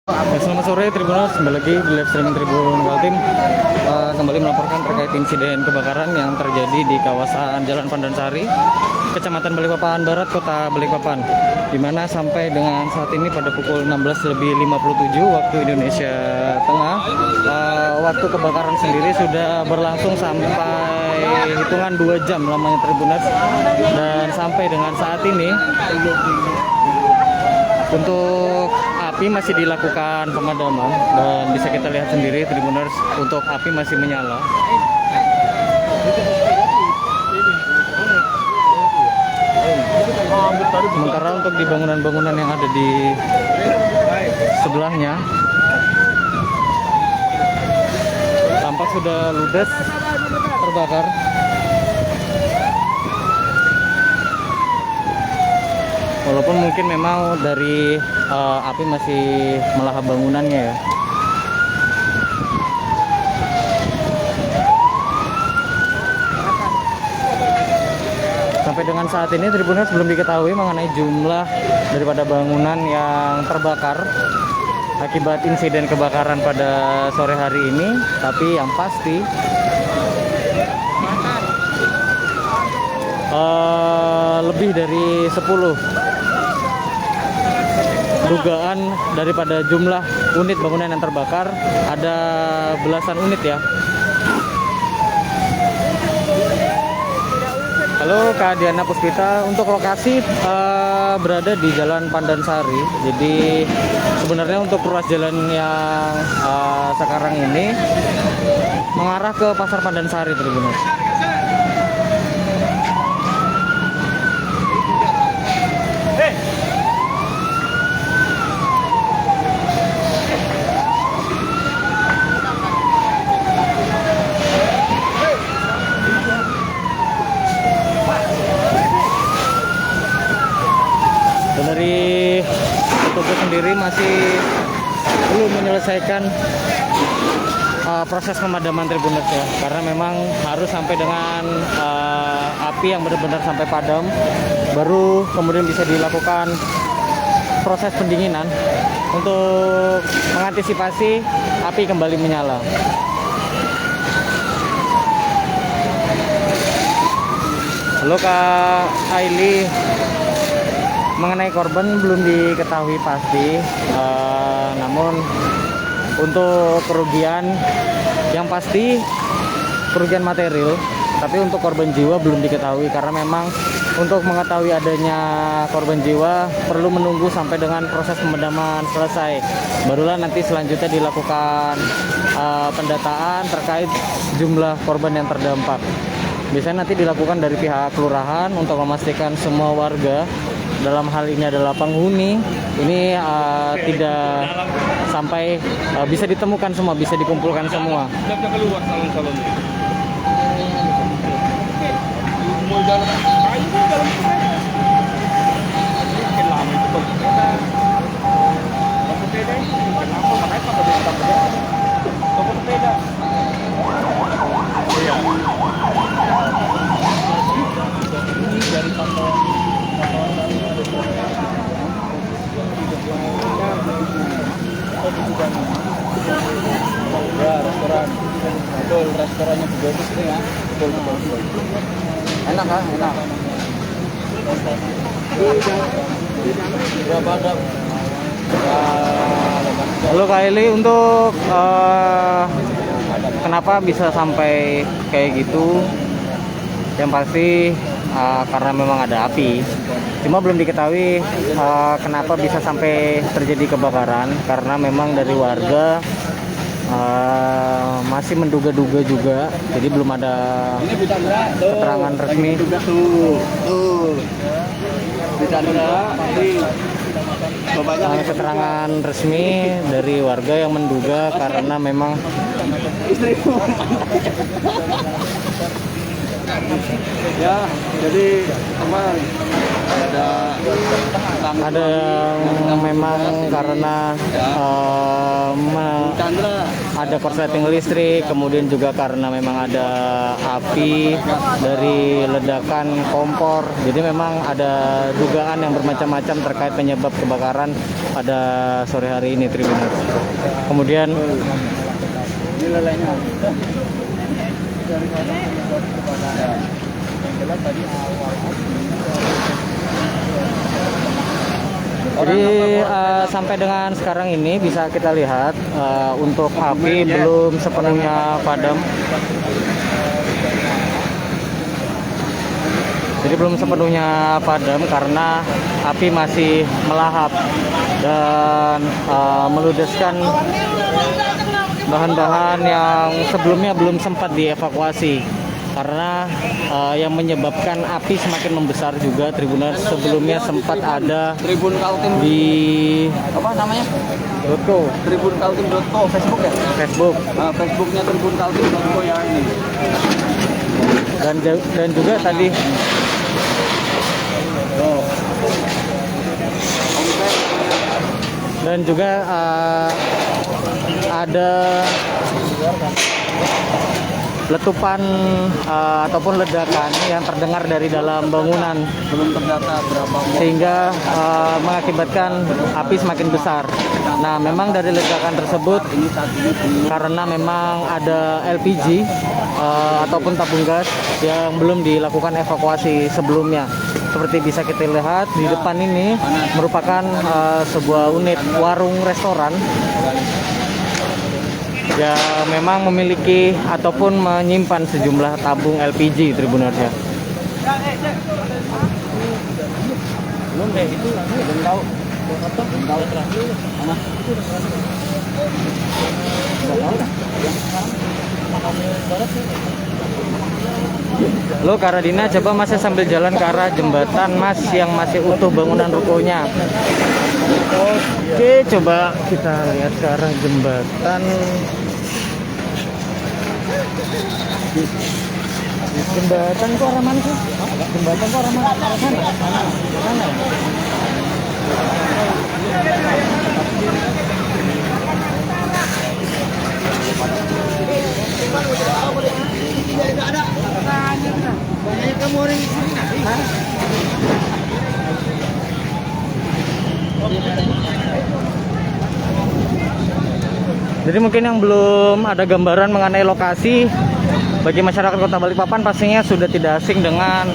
Ya, selamat sore Tribuners, kembali lagi di live streaming Tribun Kaltim. Kembali melaporkan terkait insiden kebakaran yang terjadi di kawasan Jalan Pandansari, Kecamatan Balikpapan Barat, Kota Balikpapan, di mana sampai dengan saat ini pada pukul 16.57 waktu Indonesia Tengah, waktu kebakaran sendiri sudah berlangsung sampai hitungan 2 jam lamanya Tribuners, dan sampai dengan saat ini untuk api masih dilakukan pemadaman, dan bisa kita lihat sendiri Tribuners, untuk api masih menyala. Sementara untuk di bangunan-bangunan yang ada di sebelahnya tampak sudah ludes terbakar. Walaupun mungkin memang dari api masih melahap bangunannya ya. Sampai dengan saat ini Tribuners belum diketahui mengenai jumlah daripada bangunan yang terbakar akibat insiden kebakaran pada sore hari ini. Tapi yang pasti lebih dari 10 dugaan daripada jumlah unit bangunan yang terbakar, ada belasan unit ya. Halo Kak Diana Puspita, untuk lokasi berada di Jalan Pandansari. Jadi sebenarnya untuk ruas jalan yang sekarang ini mengarah ke Pasar Pandansari Tribuners. Dan dari petugas sendiri masih belum menyelesaikan proses pemadaman Tribuners ya, karena memang harus sampai dengan api yang benar-benar sampai padam, baru kemudian bisa dilakukan proses pendinginan untuk mengantisipasi api kembali menyala. Halo Kak Aili, mengenai korban belum diketahui pasti, namun untuk kerugian yang pasti kerugian material, tapi untuk korban jiwa belum diketahui, karena memang untuk mengetahui adanya korban jiwa perlu menunggu sampai dengan proses pemadaman selesai, barulah nanti selanjutnya dilakukan pendataan terkait jumlah korban yang terdampak. Biasanya nanti dilakukan dari pihak kelurahan untuk memastikan semua warga, dalam hal ini adalah penghuni, ini tidak sampai bisa ditemukan semua, bisa dikumpulkan semua. Ya, restoran. Betul, restorannya bagus nih ya. Betul. Enak kan? Enak. Berapa ada? Halo Kak Eli, untuk kenapa bisa sampai kayak gitu? Yang pasti karena memang ada api. Cuma belum diketahui kenapa bisa sampai terjadi kebakaran, karena memang dari warga masih menduga-duga juga, jadi belum ada keterangan resmi. Keterangan resmi dari warga yang menduga, karena memang ya, jadi teman ada yang memang karena ada korsleting listrik, kemudian juga karena memang ada api dari ledakan kompor. Jadi memang ada dugaan yang bermacam-macam terkait penyebab kebakaran pada sore hari ini, Tribuners. Kemudian Ini lelainya. Dari mana kepada yang jelas tadi awal. Jadi sampai dengan sekarang ini bisa kita lihat untuk api belum sepenuhnya padam. Jadi belum sepenuhnya padam karena api masih melahap dan meludeskan bahan-bahan yang sebelumnya belum sempat dievakuasi. Karena yang menyebabkan api semakin membesar juga, Tribuners, sebelumnya sempat ada Tribun Kaltim di apa namanya? .co, Tribunkaltim.co Facebook ya? Facebook, Facebooknya Tribunkaltim.co ya ini. dan juga tadi dan juga ada letupan ataupun ledakan yang terdengar dari dalam bangunan Belum terdata berapa sehingga mengakibatkan api semakin besar. Nah, memang dari ledakan tersebut ini saat ini belum karena memang ada LPG ataupun tabung gas yang belum dilakukan evakuasi sebelumnya. Seperti bisa kita lihat di depan ini merupakan sebuah unit warung restoran yang memang memiliki ataupun menyimpan sejumlah tabung LPG, Tribuners ya. belum deh itu belum tahu. Belum tahu mana? Lo Karadina coba masih sambil jalan ke arah jembatan Mas yang masih utuh bangunan rukonya. Oke, coba kita lihat ke arah jembatan. Jembatan kok arah mana sih? Jembatan kok arah mana? Arah sana? Sana ya? Jadi mungkin yang belum ada gambaran mengenai lokasi, bagi masyarakat Kota Balikpapan pastinya sudah tidak asing dengan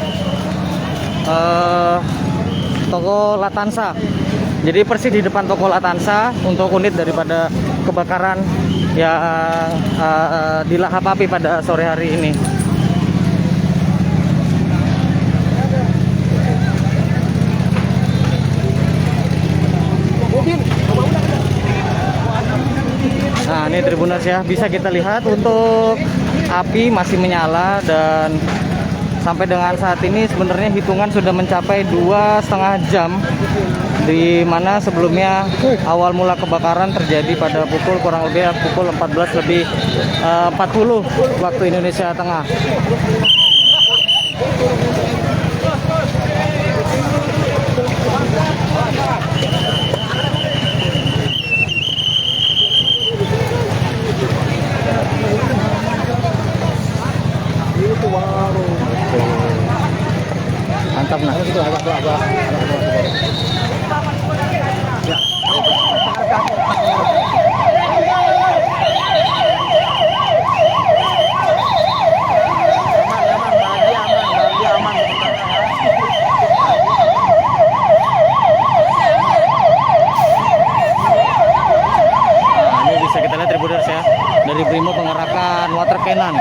toko Latansa. Jadi persis di depan toko Latansa untuk unit daripada kebakaran yang dilahap api pada sore hari ini. Nah, ini Tribuners ya, bisa kita lihat untuk api masih menyala dan sampai dengan saat ini sebenarnya hitungan sudah mencapai 2,5 jam, di mana sebelumnya awal mula kebakaran terjadi pada kurang lebih pukul 14:40 waktu Indonesia Tengah. Mantap nah. Nah, ini bisa kita lihat Tribuners ya, dari Brimo pengerahkan water cannon.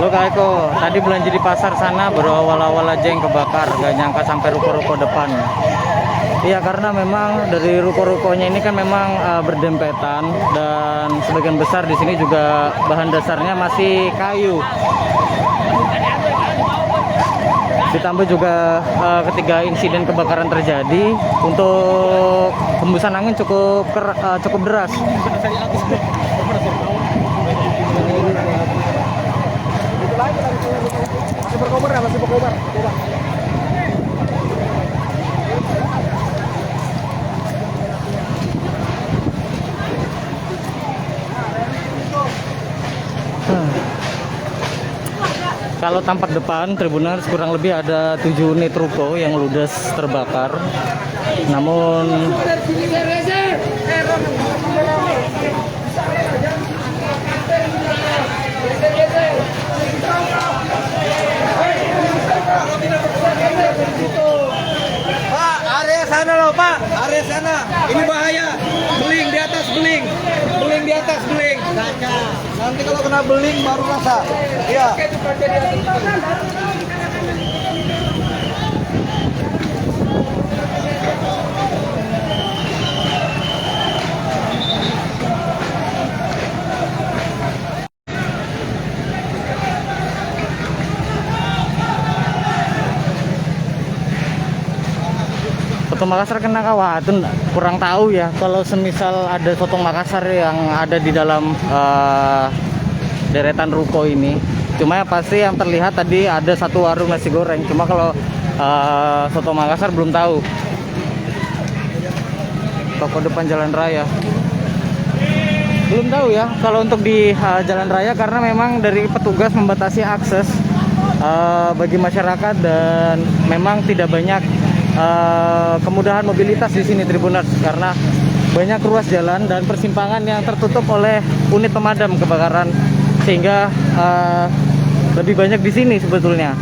Lo Kaiko, tadi belanja di pasar sana baru awal-awal aja yang kebakar, gak nyangka sampai ruko-ruko depan. Iya, karena memang dari ruko-rukonya ini kan memang berdempetan dan sebagian besar di sini juga bahan dasarnya masih kayu. Ditambah juga ketika insiden kebakaran terjadi, untuk hembusan angin cukup deras. Masih berkobar ya, masih berkobar. Coba. Kalau tampak depan Tribuners kurang lebih ada 7 unit ruko yang ludes terbakar. Namun Pak, area sana loh Pak, area sana. Ini bahaya. Beling di atas beling. Beling di atas beling. Nanti kalau kena beling baru rasa. Iya. Soto Makassar kena kawah, itu kurang tahu ya. Kalau semisal ada soto Makassar yang ada di dalam deretan ruko ini, cuma ya pasti yang terlihat tadi ada satu warung nasi goreng. Cuma kalau soto Makassar belum tahu. Toko depan Jalan Raya belum tahu ya kalau untuk di Jalan Raya, karena memang dari petugas membatasi akses bagi masyarakat dan memang tidak banyak kemudahan mobilitas di sini Tribuners, karena banyak ruas jalan dan persimpangan yang tertutup oleh unit pemadam kebakaran, sehingga lebih banyak di sini sebetulnya.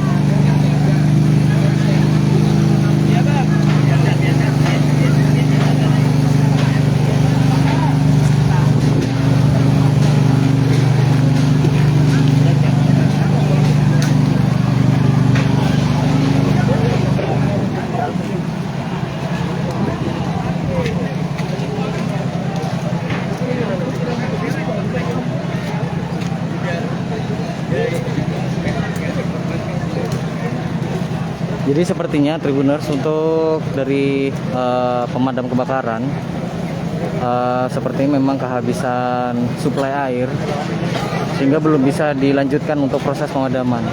Jadi sepertinya Tribuners untuk dari pemadam kebakaran seperti memang kehabisan suplai air, sehingga belum bisa dilanjutkan untuk proses pemadaman.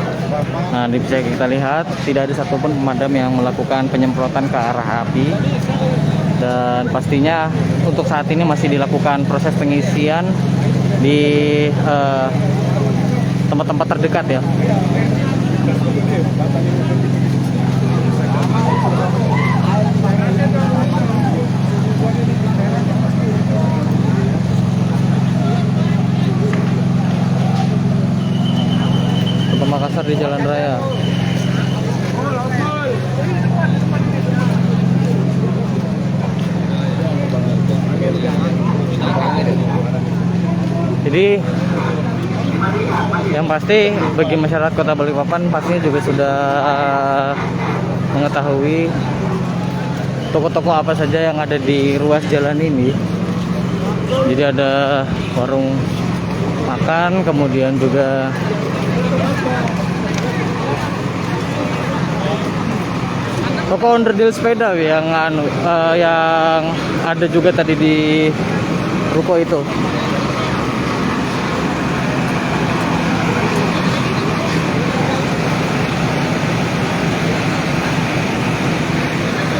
Nah, bisa kita lihat tidak ada satupun pemadam yang melakukan penyemprotan ke arah api, dan pastinya untuk saat ini masih dilakukan proses pengisian di tempat-tempat terdekat ya. Soto Makassar di Jalan Raya. Jadi yang pasti bagi masyarakat Kota Balikpapan pastinya juga sudah mengetahui toko-toko apa saja yang ada di ruas jalan ini. Jadi ada warung makan, kemudian juga toko onderdil sepeda yang yang ada juga tadi di ruko itu.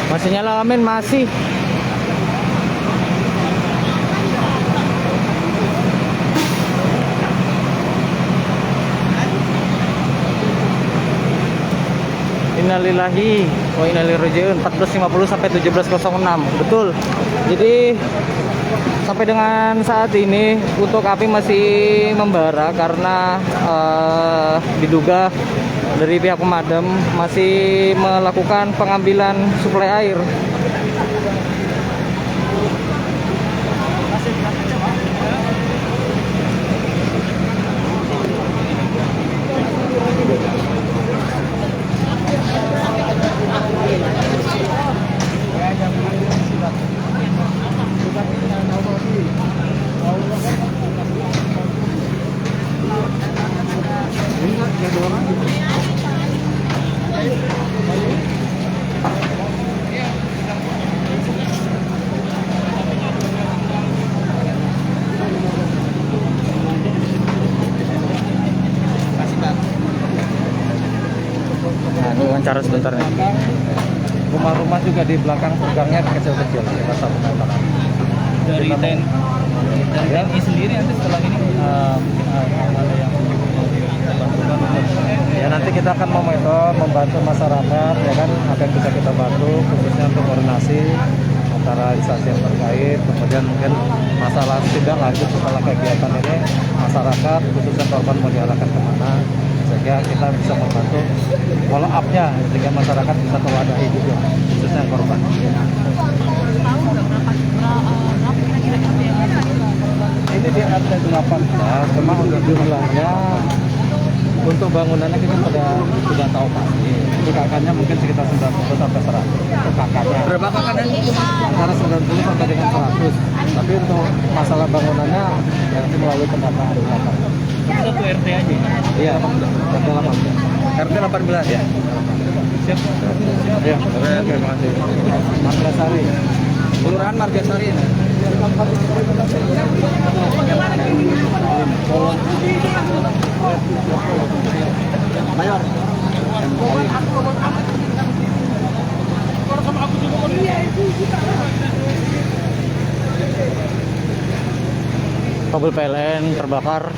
Masih nyala, amin, masih. Innalillahi wa inna ilaihi raji'un. 14.50 sampai 17.06. Betul. Jadi sampai dengan saat ini untuk api masih membara karena diduga dari pihak pemadam masih melakukan pengambilan suplai air. Nah, ini wawancara sebentar nih. Rumah-rumah juga di belakang gangnya kecil-kecil. Kita satu meter. Dari TNI sendiri nanti setelah ini ada yang Ya nanti kita akan memonitor, membantu masyarakat, ya kan, apa yang bisa kita bantu, khususnya untuk koordinasi antara instansi yang terkait, kemudian mungkin masalah tindak lanjut setelah kegiatan ini, masyarakat, khususnya korban mau diarahkan kemana, sehingga kita bisa membantu follow up-nya, sehingga masyarakat bisa terwadahi juga, khususnya korban. Ini di RT 18, cuma untuk jumlahnya, untuk bangunannya kita sudah tahu pasti. Untuk kakaknya mungkin sekitar 90 sampai 100 untuk kakaknya. berapa kakaknya? Antara 90 sampai dengan 100. Tapi untuk masalah bangunannya ya nanti melalui pendataan di belakang. Satu RT aja. Iya, RT 18. RT 18 ya. Siap. Iya, terima kasih. Margasari. Kelurahan Margasari. Mayor. Kabel PLN terbakar.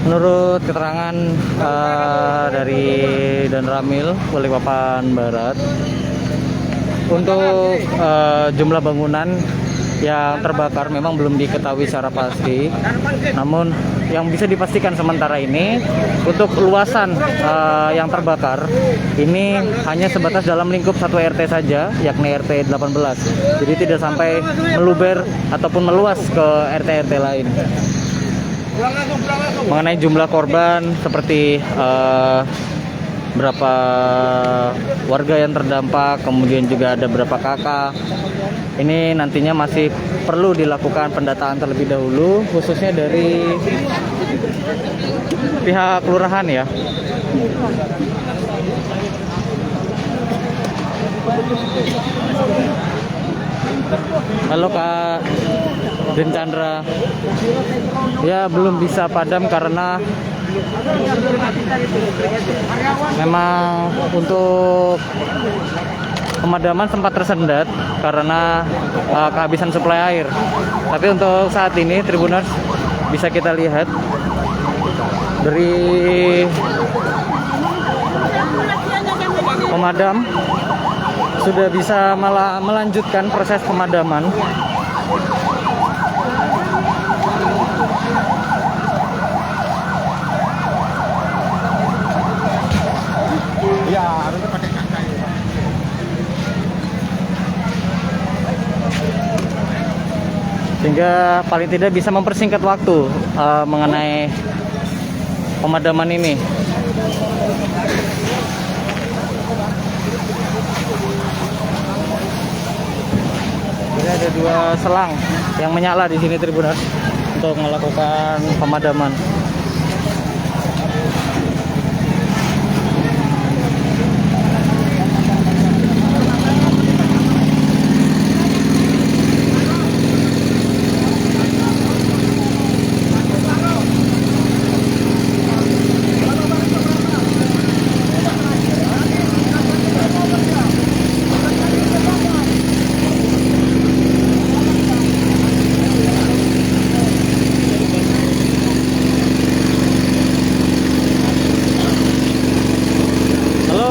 Menurut keterangan dari Dan Ramil, Balikpapan Barat, untuk jumlah bangunan yang terbakar memang belum diketahui secara pasti. Namun yang bisa dipastikan sementara ini untuk luasan yang terbakar ini hanya sebatas dalam lingkup satu RT saja, yakni RT 18. Jadi tidak sampai meluber ataupun meluas ke RT-RT lain. Mengenai jumlah korban seperti berapa warga yang terdampak, kemudian juga ada berapa kakak, ini nantinya masih perlu dilakukan pendataan terlebih dahulu, khususnya dari pihak kelurahan ya. Halo Kak Den Chandra. Ya belum bisa padam karena memang untuk pemadaman sempat tersendat karena kehabisan suplai air. Tapi untuk saat ini Tribuners bisa kita lihat dari pemadam sudah bisa malah melanjutkan proses pemadaman. Iya, harusnya pakai kakak ya. Sehingga paling tidak bisa mempersingkat waktu mengenai pemadaman ini. Jadi ada 2 selang yang menyala di sini Tribuners untuk melakukan pemadaman.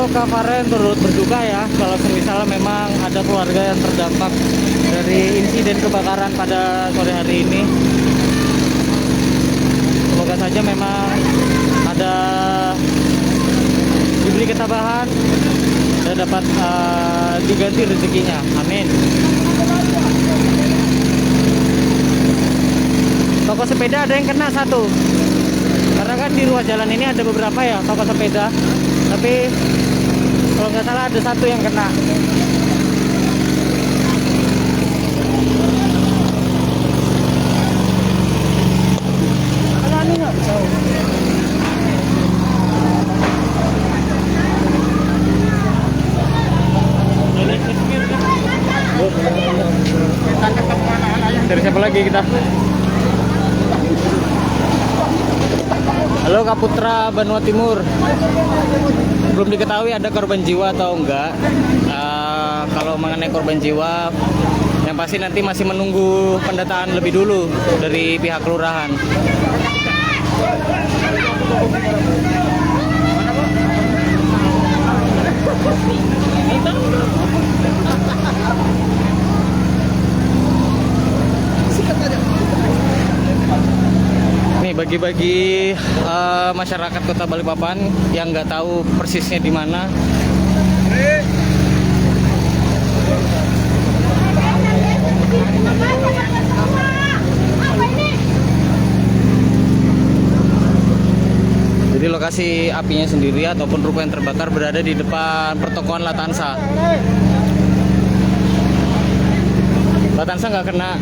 Kak Faren turut berduka ya kalau misalnya memang ada keluarga yang terdampak dari insiden kebakaran pada sore hari ini. Semoga saja memang ada diberi ketabahan dan dapat diganti rezekinya. Amin. Toko sepeda ada yang kena 1. Karena kan di ruas jalan ini ada beberapa ya toko sepeda, tapi kalau nggak salah ada satu yang kena. Dari siapa lagi kita? Halo Kak Putra, Banua Timur. Belum diketahui ada korban jiwa atau enggak. Kalau mengenai korban jiwa, yang pasti nanti masih menunggu pendataan lebih dulu dari pihak kelurahan. Nih bagi-bagi masyarakat Kota Balikpapan yang nggak tahu persisnya di mana. Jadi lokasi apinya sendiri ataupun ruko yang terbakar berada di depan pertokoan Latansa. Latansa nggak kena,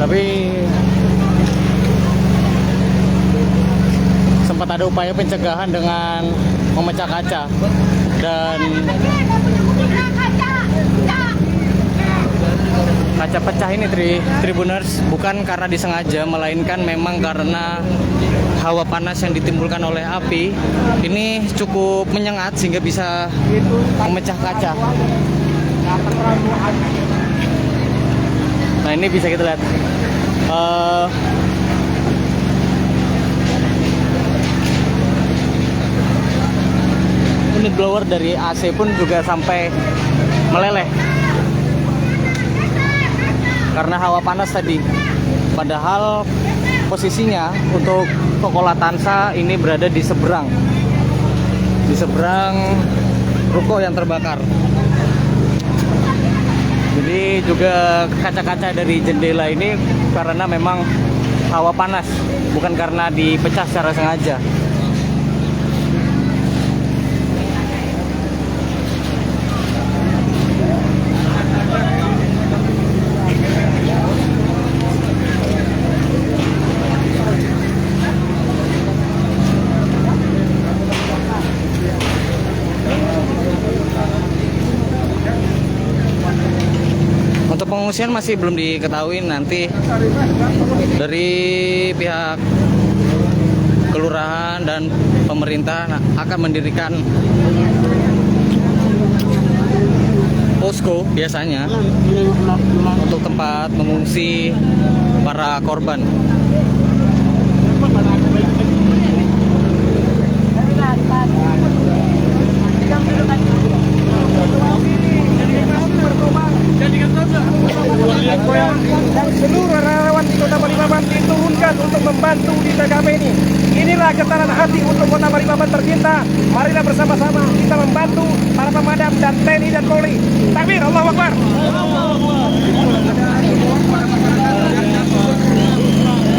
tapi sempat ada upaya pencegahan dengan memecah kaca dan kaca pecah ini Tribuners bukan karena disengaja, melainkan memang karena hawa panas yang ditimbulkan oleh api ini cukup menyengat sehingga bisa memecah kaca. Nah ini bisa kita lihat unit blower dari AC pun juga sampai meleleh karena hawa panas tadi. Padahal posisinya untuk toko Latansa ini berada di seberang ruko yang terbakar. Jadi juga kaca-kaca dari jendela ini karena memang hawa panas, bukan karena dipecah secara sengaja. Untuk pengungsian masih belum diketahui, nanti dari pihak kelurahan dan pemerintah akan mendirikan posko biasanya untuk tempat mengungsi para korban. Dan seluruh relawan di Kota Balikpapan diturunkan untuk membantu di TKP ini. Inilah getaran hati untuk Kota Balikpapan tercinta. Marilah bersama-sama kita membantu para pemadam dan TNI dan Polri. Takbir, Allahu Akbar.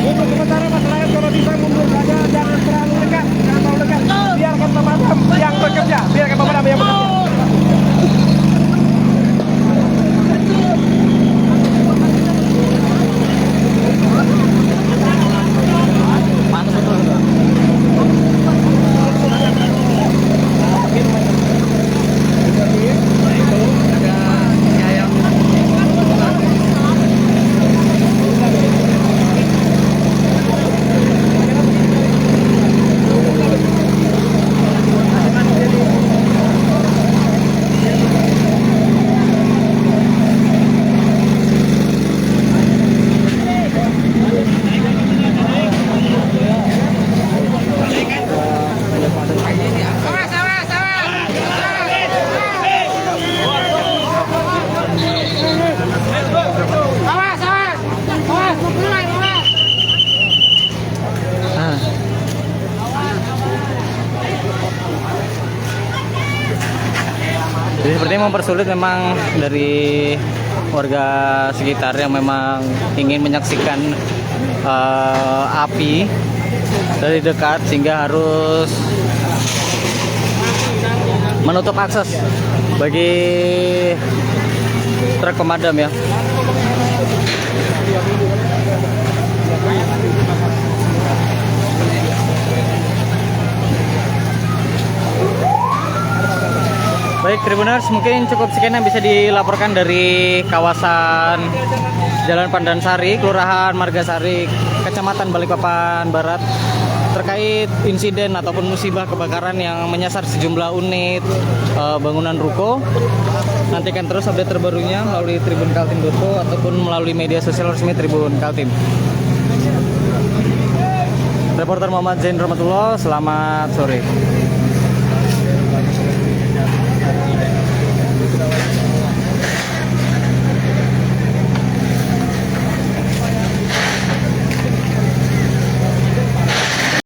Untuk sementara masyarakat kalau bisa mundur saja, jangan terlalu dekat, jangan terlalu dekat. Biarkan pemadam yang bekerja, biarkan pemadam yang bekerja. Jadi sepertinya mempersulit memang dari warga sekitar yang memang ingin menyaksikan api dari dekat sehingga harus menutup akses bagi truk pemadam ya. Baik Tribuners, mungkin cukup sekian yang bisa dilaporkan dari kawasan Jalan Pandansari, Kelurahan Margasari, Kecamatan Balikpapan Barat terkait insiden ataupun musibah kebakaran yang menyasar sejumlah unit bangunan ruko. Nantikan terus update terbarunya melalui Tribun Kaltim.co ataupun melalui media sosial resmi Tribun Kaltim. Reporter Muhammad Zain Rahmatullah, selamat sore.